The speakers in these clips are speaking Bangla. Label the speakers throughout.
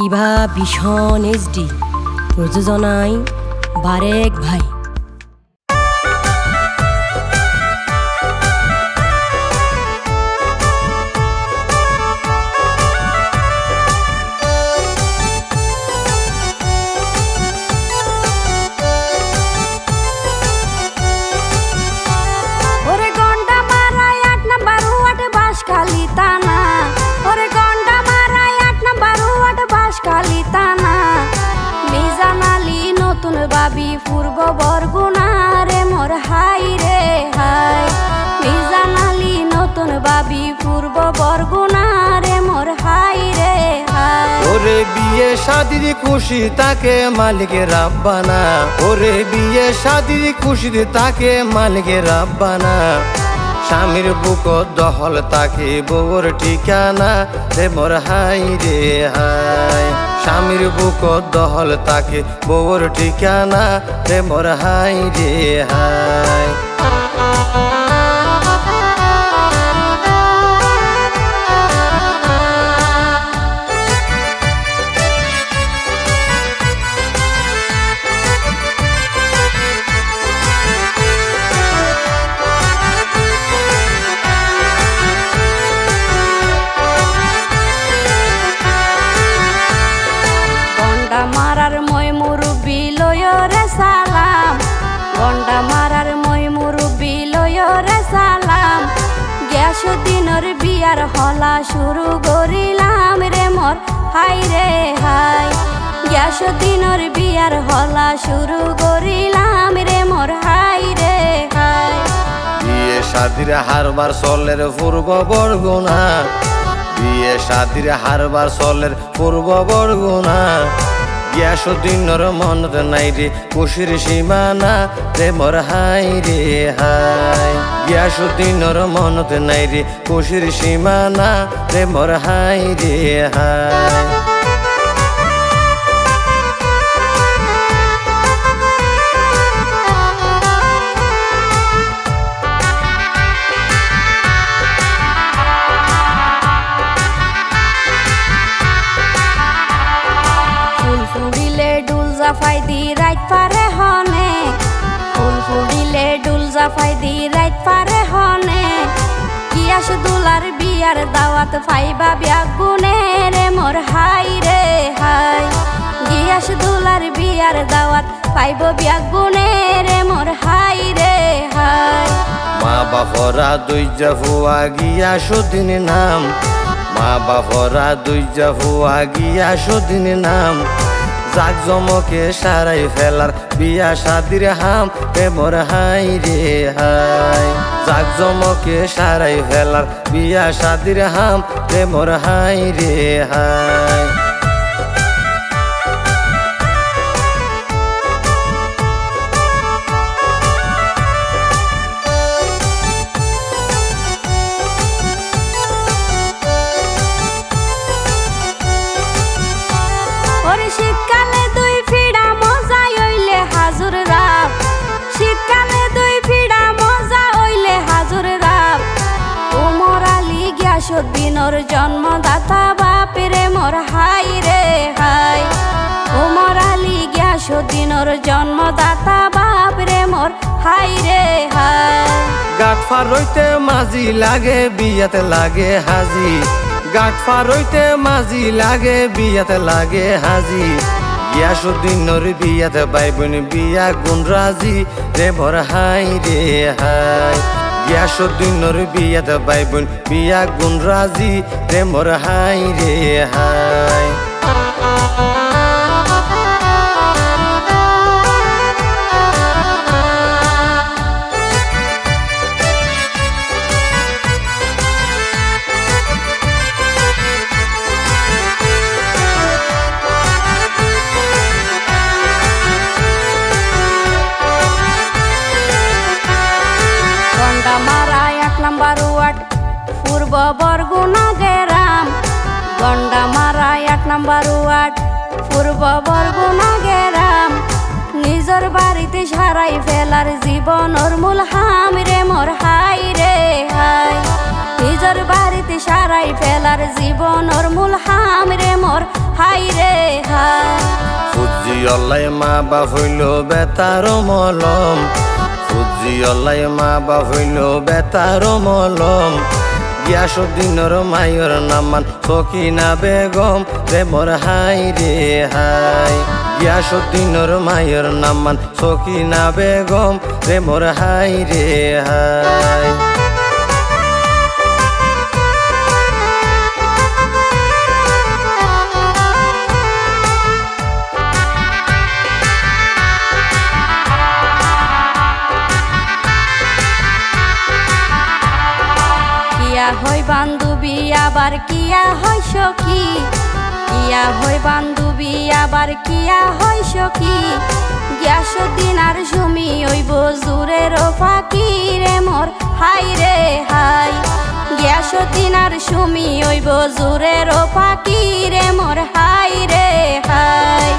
Speaker 1: ইভা ভীষণ HD প্রযোজনায় বারেক ভাই।
Speaker 2: বাবি পূর্ব বরগুনা রে মোর হাই রে হাই, মিজানালি নতুন বাবি পূর্ব বরগুনা রে মোর হাই রে হাই।
Speaker 3: ওরে বিয়ে শাদির খুশি তাকে মালিকে রাব্বানা, ওরে বিয়ে শাদির খুশি তাকে মালিকে রাব্বানা। স্বামীর বুক দহল তাকে বউর ঠিকানা রে মোর হাই রে হাই। স্বামীর বুক দহল তাকে বউর ঠিকানা রে মোর হাই রে হাই।
Speaker 2: মারার মই মুরব্বি লয়রে সালাম, গন্ডা মারার মই মুরব্বি লয়রে সালাম। গ্যাস দিনের বিয়ার হলা শুরু করিলাম রে মোর হাই রে হাই। গ্যাস দিনের বিয়ার হলা শুরু করিলাম রে মোর হাই রে হাই।
Speaker 3: বিয়ে শাদির হারবার চলের পূর্ব বরগুনা, বিয়ে শাদির হারবার চলের পূর্ব বরগুনা। গ্যাসুদ্দিনের মনত নাই রে খুশির সীমানা রে মোর হাই রে হাই। গ্যাসুদ্দিনের মনত নাই রে খুশির সীমানা রে মোর হাই রে হাই।
Speaker 2: জাফাই দি রাইত পারে হনে, ফুল ফুলিলে ডুল জাফাই দি রাইত পারে হনে। গিয়াস দুলার বিয়ার দাওয়াত ফাইবা ব্যাগুনে রে মোর হাই রে হাই। গিয়াস দুলার বিয়ার দাওয়াত ফাইব ব্যাগুনে রে মোর হাই রে হাই।
Speaker 3: মা বাপরা দুইজা ফুয়া গিয়াসুদ্দিন নাম, মা বাপরা দুইজা ফুয়া গিয়াসুদ্দিন নাম। জাক জমকে সারাই ফেলার বিয়া শাদির হাম রে মোর হাই রে হাই। জাক জমকে সারাই ফেলার বিয়া শাদির হাম রে মোর হাই রে হাই।
Speaker 2: শীতকালে দুই ফিড়া মজা হইলে হাজুর রাব, শীতকালে দুই ফিড়া মজা হইলে হাজুর রাব। ওমর আলী গিয়াসুদ্দিনের জন্মদাতা বাপ রে মোর হাই রে হাই। ওমর আলী গিয়াসুদ্দিনের জন্মদাতা বাপ রে মোর হাই রে হাই।
Speaker 3: গাঁট ফারইতে মাঝি লাগে বিয়াতে লাগে হাজি, গাঁট ফারইতে মাঝি লাগে বিয়াতে লাগে হাজি। গিয়াসুদ্দিনের বিয়াতে বাইবন বিয়া গুণ রাজি রে মোর হাই রে হাই। গিয়াসুদ্দিনের বিয়াতে বাইবন বিয়া গুণ রাজি রে মোর হাই রে হাই।
Speaker 2: পূর্ব বরগুনা গেরাম, গন্ডা মারা 1 নম্বর ওয়ার্ড পূর্ব বরগুনা গেরাম। নিজের বাড়িতে সারাই ফেলার জীবনের মূল হাম রে মোর হাই রে হাই। নিজের বাড়িতে সারাই ফেলার জীবনের মূল হাম রে মোর হাই রে
Speaker 3: অল্লাই মা বাপ হইল বেতার মলম, ফুজি অল্লাই মা বাপ হইল বেতার মলম। গিয়াসুদ্দিনের মায়ের নামান সকিনা বেগম রে মোর হাই রে হাই। গিয়াসুদ্দিনের মায়ের নামান সকিনা বেগম রে মোর হাই রে হাই।
Speaker 2: কিয়া হয় বান্ধবী আবার কিয়া হয় সখী, কিয়া হয় বান্ধবী আবার কিয়া হয় সখী। গিয়াসুদ্দিন আর সুমি ওইব জুরের ফাঁকি রে মোর হাই রে হাই। গিয়াসুদ্দিন আর সুমি ওইব জুরের ফাঁকি রে মোর হাই রে হাই।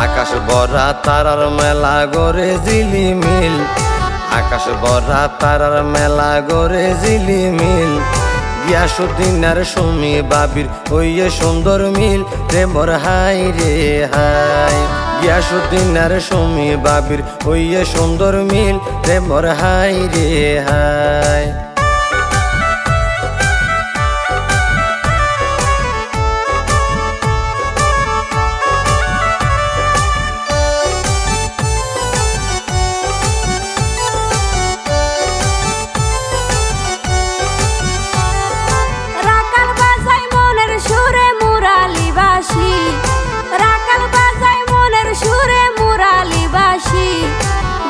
Speaker 3: আকাশ বরা তারার মেলা গরে ঝিলিমিল, আকাশ বরা তারার মেলা গরে ঝিলিমিল। গিয়াসুদ্দিন আর সুমি বাবির ওইয়ে সুন্দর মিল রে মোর হাই রে হাই। গিয়াসুদ্দিন আর সুমি বাবির ওইয়ে সুন্দর মিল রে মোর হাই রে হাই।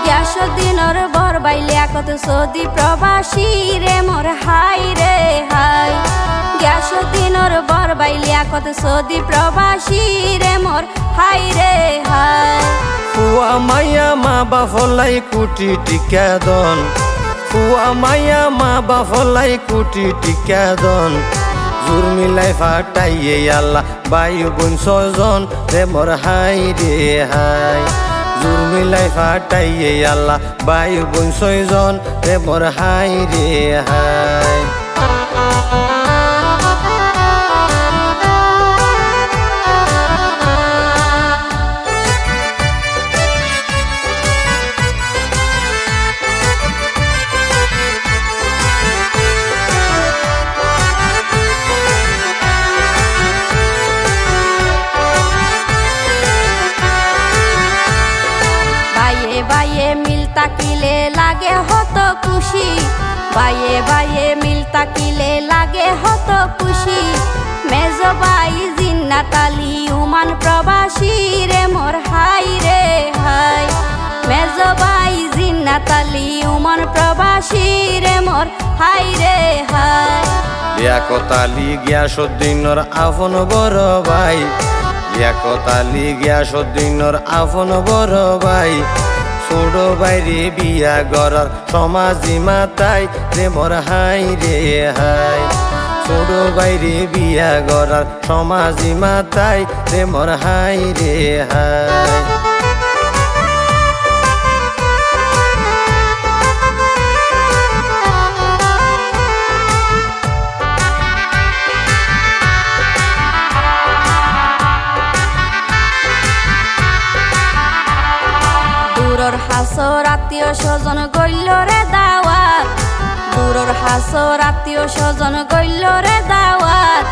Speaker 2: গিয়াসুদ্দিনের বর বাইলিয়া কত সৌদি প্রবাসী রে মোর হাই রে হাই। গিয়াসুদ্দিনের বর বাইলিয়া কত সৌদি প্রবাসী রে মোর হাই রে হাই।
Speaker 3: ফুয়া মাইয়া মা বাফলাই কুটি টিকা দন, ফুয়া মাইয়া মা বাফলাই কুটি টিকা দন। জোর মিলাই ফাটাইয়ে আল্লাহ বাই বোন ছয়জন রে মোর হাই রে হাই। জোর মিলাই ফাটাইয়ে আল্লাহ বাই বোন ছয়জন রে মোর হাই রে হাই।
Speaker 2: বাইয়ে মিল তাকিলে লাগে হত খুশি, বাইয়ে বাইয়ে মিল তাকিলে লাগে হত খুশি। মেজো বাই জিন্নাত আলী উমান প্রবাসী রে মোর হাই রে হাই। মেজো বাই জিন্নাত আলী উমান প্রবাসী রে মোর হাই রে হাই।
Speaker 3: লিয়াকত আলী গিয়াসুদ্দিনের আপন বড় ভাই, লিয়াকত আলী গিয়াসুদ্দিনের আপন বড় ভাই। ছোট বাইরে বিয়া গড়ার সমাজি মাতাই রে মোর হাই রে হাই। ছোট বাইরে বিয়া গড়ার সমাজি মাতাই রে মোর হাই রে হাই।
Speaker 2: দূরর হাসর আত্মীয় স্বজন গইল রে দাওয়াত, দূরর হাসর আত্মীয় স্বজন গইল রে দাওয়াত।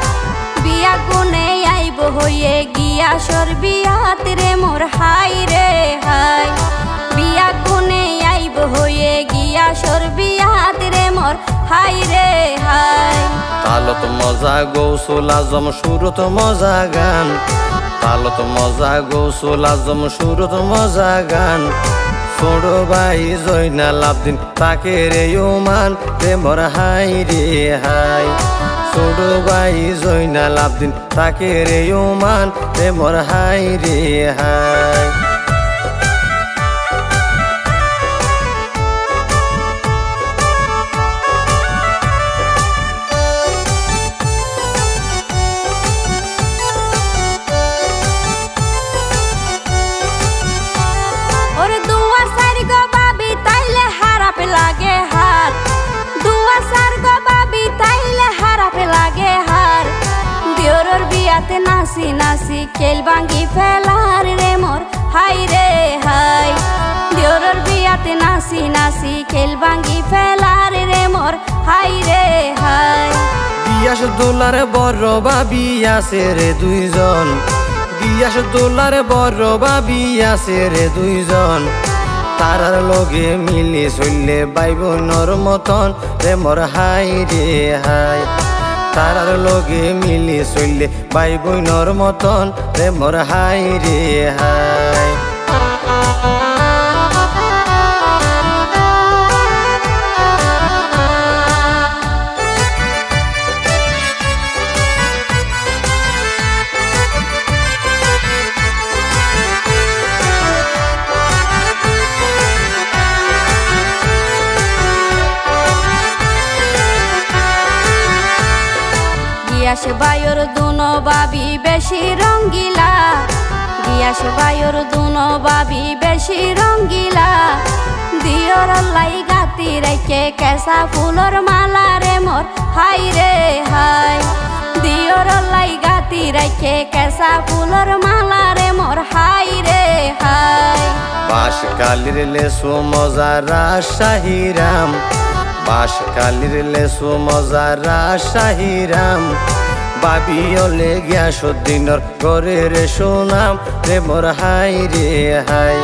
Speaker 2: বিয়া গুনে আইব হইয়ে গিয়াসর বিয়াত রে মোর হাই রে হাই। বিয়া গুনে আইব হইয়ে গিয়াসর বিয়াত রে মোর হাই রে হাই।
Speaker 3: তালত মজা গৌসুল আজম সুরত মজা গান, তালত মজা গৌসুল আজম সুরত মজা গান। ছোট ভাই জয়নাল আবদিন তাকে রে উমান রে মোর হাই রে হাই। ছোট ভাই জয়নাল আবদিন তাকে রে উমান রে মোর হাই রে হাই।
Speaker 2: নাচি নাচি কেল ভাঙ্গি ফেলার রে মোর হাই রে হাই দিওরর বিয়াতে নাচি নাচি কেল ভাঙ্গি ফেলার রে মোর হাই রে হাই
Speaker 3: গিয়াস দোলার বড় বাবি আছে রে দুইজন গিয়াস দোলার বড় বাবি আছে রে দুইজন তারার লগে মিলি চললে বাই বোনর মতন রে মোর হাই রে হাই তারার লগে মিলি চললে বাই বোনর মতন রে মোর হাই রে হাই
Speaker 2: গিয়াস বায়ুর দুনো বাবি বেশি রঙ্গিলা গিয়াস বায়ুর দুনো বাবি বেশি রঙ্গিলা দিওর লাই গাতি রেখে কেসা ফুলর মালা রে মোর হাই রে হাই দিওর লাই গাতি রেখে কেসা ফুলর মালা রে মোর হাই রে হাই
Speaker 3: বাস কালির লেসু মজা রাজশাহীরাম বাস কালির লেসু মজা রাজশাহীরাম বাবি ওলে গিয়াস দিনর ঘরে রে সুনাম রে মোর হাই রে হাই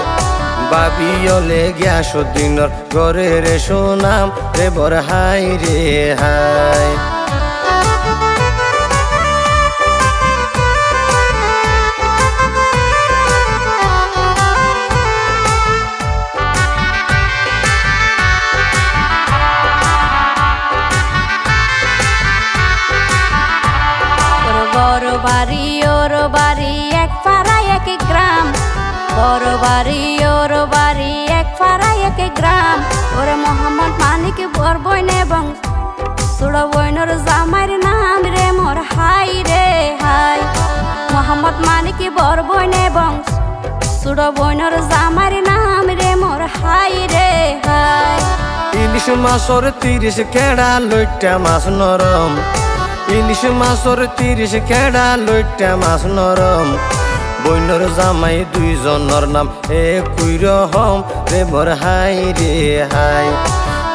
Speaker 3: বাবি ওলে গিয়াস দিনর ঘরে রে সুনাম রে মোর হাই রে হাই
Speaker 2: ওর বাড়ি এক পাড়া এক গ্রাম বড় বাড়ি ওর বাড়ি এক পাড়া এক গ্রাম ওরে মোহাম্মদ মানিক বর বইন এবং সুড় বইনর জামাইর নাম রে মোর হাই রে হাই মোহাম্মদ মানিক বর বইন এবং সুড় বইনর জামাইর নাম রে মোর হাই রে হাই
Speaker 3: ইলিশ মাছর 30 কেডা লইটা মাছ নরম ইলিশ মাছর 30 কেডা লইটা মাছ নরম বইনর জামাই দুইজনের নাম একই রকম রে মোর হাই রে হাই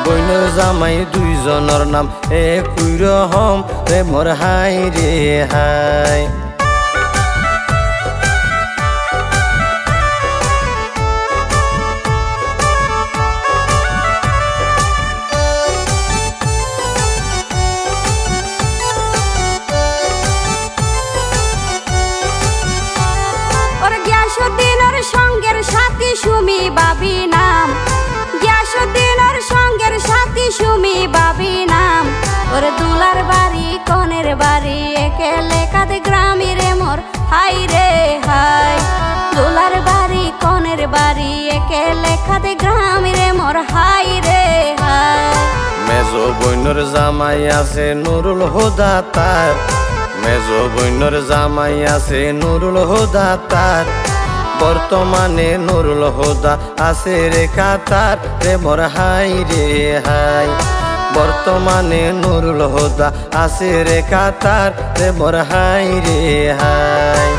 Speaker 3: বইনর জামাই দুইজনের নাম একই রকম রে মোর হাই রে হাই
Speaker 2: সঙ্গের সাথী সুমি বাবি নাম গ্যাসুদ্দিনের সঙ্গের সাথী সুমি বাবি নাম ওর দুলার বাড়ি কনের বাড়ি একে লেখাতে গ্রামে রে মোর হাই রে হাই দুলার বাড়ি কনের বাড়ি একে লেখাতে গ্রামে রে মোর হাই রে হাই
Speaker 3: মেজো বইনর জামাই আছে নুরুল হুদা তার মেজো বইনর জামাই আছে নুরুল হুদা তার বর্তমানে নুরুল হুদা আছে রে কাতার রে মোর হাই রে হাই বর্তমানে নুরুল হুদা আছে রে কাতার রে মোর হাই রে হাই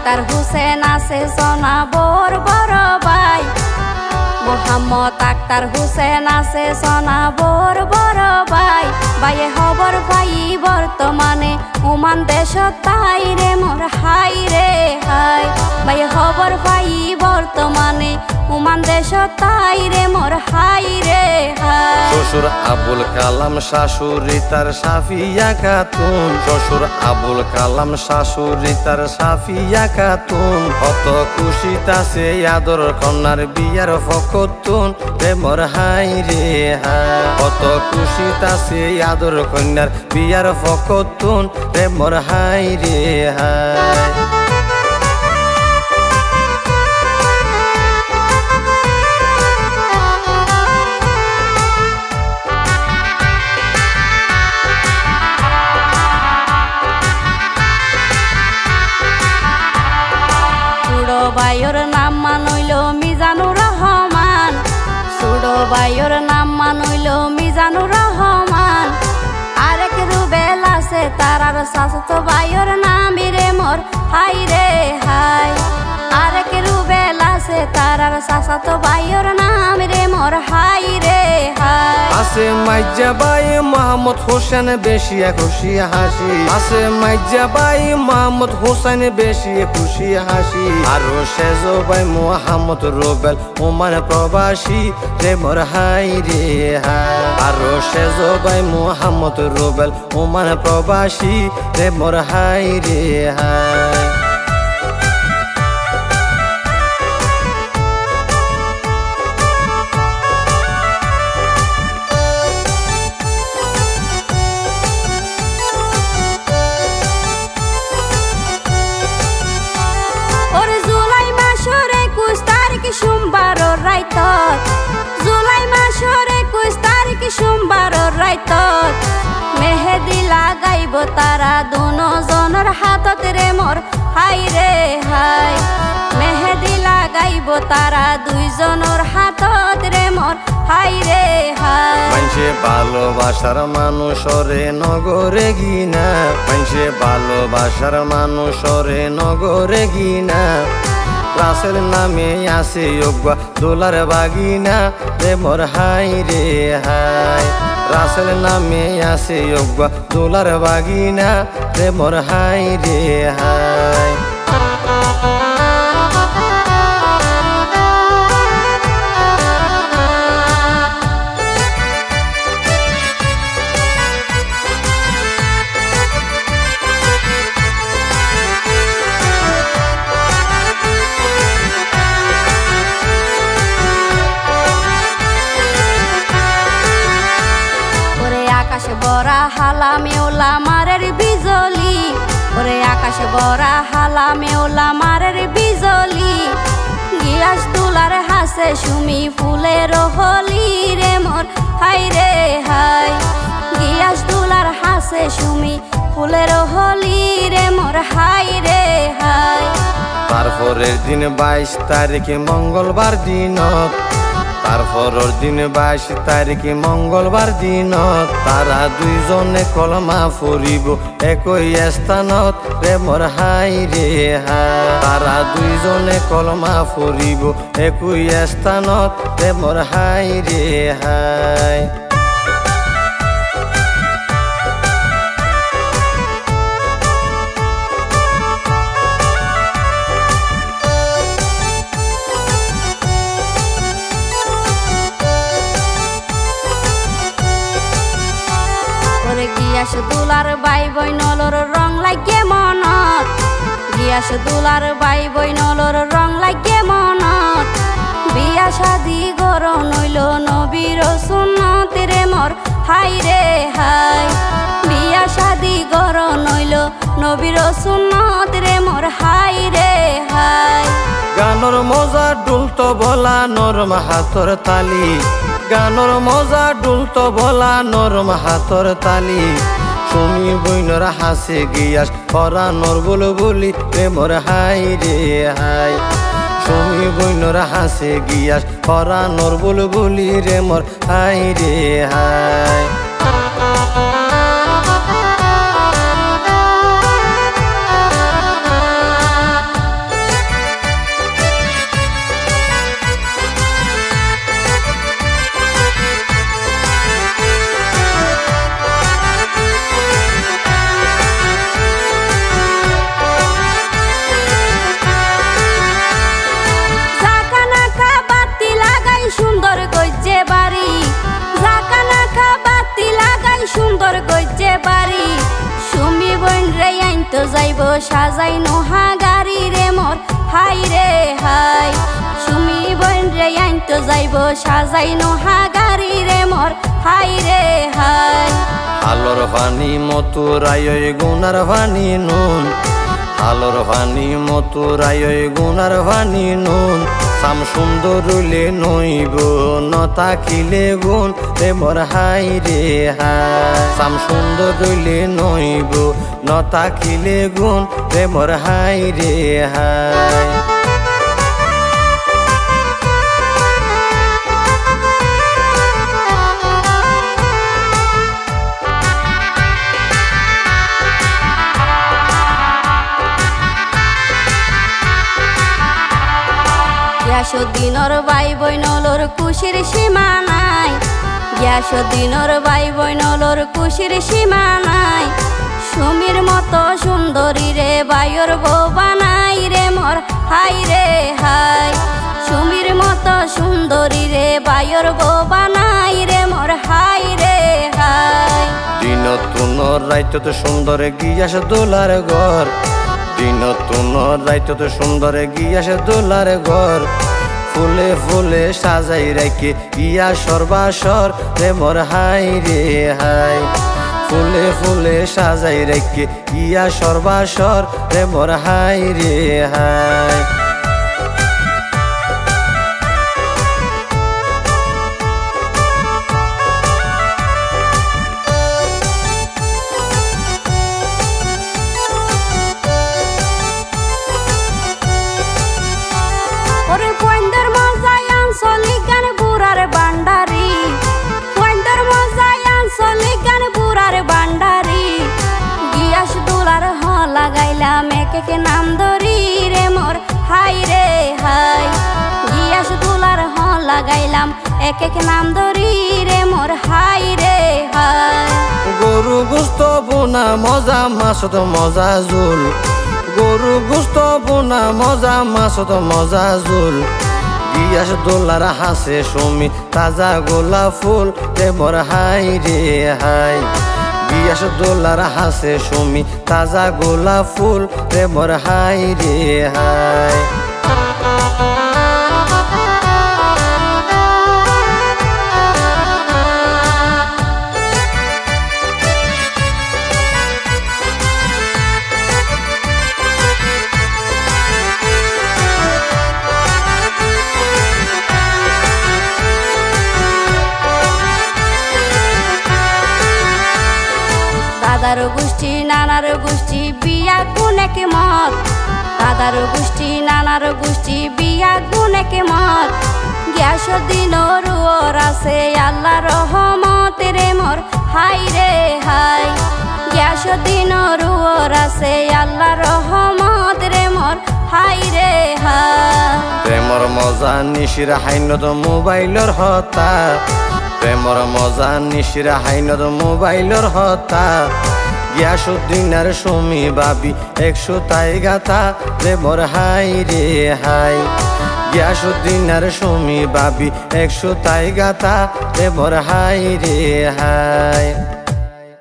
Speaker 2: আক্তার হুসেন আছে সোনাবর বড় ভাই মোহাম্মদ আক্তার হুসেন আছে সোনাবর বড় ভাই ভাইয়ে খবর পাই বর্তমানে ওমান দেশত তাই রে মোর হাই রে হাই ভাইয়ে খবর পাই বর্তমানে ওমান দেশত তাই রে মোর হাই রে হাই
Speaker 3: শ্বশুর আবুল কালাম শাশুড়ি তার সাফিয়া খাতুন শ্বশুর আবুল কালাম শাশুড়ি তার সাফিয়া খাতুন কত খুশি তাছে আদর কন্যার বিয়ার ফকতুন রে মোর হাই রে হাই কত খুশি তাছে আদর কন্যার বিয়ার ফকতুন রে মোর হাই রে হাই
Speaker 2: বাইর নাম মানইল মিজানুর রহমান আরেক রুবেল আছে তারার চাচাতো বাইর নাম রে মোর হাই রে হাই আরেক রুবেল আছে তারার চাচাতো বাইর নাম রে মোর হাই রে হাই
Speaker 3: আছে মাইজা বাই মোহাম্মদ হোসেন বেশি খুশি হাসি আছে মাইজা বাই মোহাম্মদ হোসেন বেশি খুশি হাসি আরো সেজো ভাই মোহাম্মদ রুবেল ওমান প্রবাসী রে মোর হাই রে হাই আরো সেজো ভাই মোহাম্মদ রুবেল ওমান প্রবাসী রে মোর হাই রে হাই
Speaker 2: সোমবার রাইতত জুলাই মাসের 21 তারিখ সোমবার রাইতত মেহেদি লাগাইব তারা দুজনের হাতত রে মোর হাই রে হাই মেহেদি লাগাইব তারা দুইজনের হাতত রে মোর হাই রে হাই
Speaker 3: মানুষে ভালোবাসার মানুষরে নগরে গিনা মানুষে ভালোবাসার মানুষরে নগরে গিনা রাসেল নামে আসে যোগ্যা দোলার বাগিনা রে মোর হাই রে হাই রাসেল নামে আসে যোগ্যা দোলার বাগিনা রে মোর হাই রে হাই
Speaker 2: আকাশ বরা হালা মেওলা মারের বিজলি ওরে আকাশ বরা হালা মেওলা মারের বিজলি গিয়াস তুলার হাসে সুমি ফুলের হলি রে মোর হাই রে হাই গিয়াস তুলার হাসে সুমি ফুলের হলি রে মোর হাই রে হাই
Speaker 3: তারপরের দিন 22 তারিখে মঙ্গলবার দিনত তারপরের দিন 22 তারিখে মঙ্গলবার দিনত তারা দুইজনে কলমা ফুরিব একই স্থানত রে মোর হাই রে হাই তারা দুইজনে কলমা ফুরিব একই স্থানত রে মোর হাই রে হাই
Speaker 2: গিয়াস দুলার বাই বইনলর রং লাগে মনত গিয়াস দুলার বাই বইনলর রং লাগে মনত বিয়া শাদি গর নইল নবীর সুন্নত রে মোর হাই রে হাই বিয়া শাদি গর নইল নবীর সুন্নত রে মোর হাই রে হাই
Speaker 3: গানর মজা ডুলতো বলা নরম হাতর তালি গানর মজা ডুলতো বলা নরম হাতর তালি সুমি বইনর হাসে গিয়াস পরানোর বুলবুলি রে মোর হাই রে হাই সুমি বইনর হাসে গিয়াস পরানোর বুলবুলি রে মোর হাই রে হাই
Speaker 2: সুন্দর গজ্জে বাড়ি জাকানাকা বাতি লাগাই সুন্দর গজ্জে বাড়ি সুমি বইন রে আইনতো যাইব সাজাই নোহা গাড়ি রে মোর হাই রে হাই সুমি বইন রে আইনতো যাইব সাজাই নোহা গাড়ি রে মোর হাই রে হাই
Speaker 3: আলোর পানি মতুরাই গুনার পানি নুন আলোর পানি মতুরাই গুনার পানি নুন সাম সুন্দর রইলে নইব নতা খিলে গুণ রে মোর হাই রে হাই সাম সুন্দর রইলে নইব নতা খিলে গুণ রে মোর হাই রে হাই
Speaker 2: গিয়াসুদ্দিনর ভাই বইনলর খুশির সীমা নাই গিয়াসুদ্দিনর ভাই বইনলর খুশির সীমা নাই সুমির মতো সুন্দরী রে বাইর বউ বানাই রে মোর হাই রে হাই সুমির মতো সুন্দরী রে বাইর বউ বানাই রে মোর হাই রে হাই
Speaker 3: দিন তুন রাইত তো সুন্দর গিয়াস দোলার ঘর দিন তুন রাইত তো সুন্দর গিয়াস দোলার ঘর ফুলে ফুলে সাজাই রাখে ইয়া সর্বাসর রে মোর হাই রে হাই ফুলে ফুলে সাজাই রেখে ইয়া সর্বাসর রে মোর হাই রে হাই
Speaker 2: ওরে পয়েন্দার মজায় আনসলিক গান বুড়ার বান্ডারি পয়েন্দার মজায় আনসলিক গান বুড়ার বান্ডারি গিয়াস দোলার হ লাগাইলাম এক নাম ধরি রে মোর হাই রে হাই গিয়াস দোলার হ লাগাইলাম এক নাম ধরি রে মোর হাই রে হাই
Speaker 3: গরু গুস্ত বোনা মজা মাছত মজা জোল গরু গুস্ত বোনা মজা মাছত মজা জোল গিয়াস দোলার হাসে সুমি তাজা গোলাপ ফুল রে মোর হাই রে হাই গিয়াস দোলার হাসে সুমি তাজা গোলাপ ফুল রে মোর হাই রে হাই
Speaker 2: দাদার গোষ্ঠী নানার গোষ্ঠী বিয়া গুনেক মত দাদার গোষ্ঠী নানার গোষ্ঠী বিয়া গুনেক মত গিয়াসুদ্দিনর ওর আছে আল্লাহ রহমত রে মোর হাই রে হাই গিয়াসুদ্দিনর ওর আছে আল্লাহ রহমত রে মোর হাই রে হাই
Speaker 3: প্রেমর মজা নিশির হাইনত মোবাইলর হতা প্রেমর মজা নিশির হাইনত মোবাইলর হতা গিয়াসুদ্দিনার সুমি বাবি 100 তাই গাথা রে মোর হাই রে হাই গিয়াসুদ্দিনার সুমি বাবি 100 তাই গাথা রে মোর হাই রে হাই।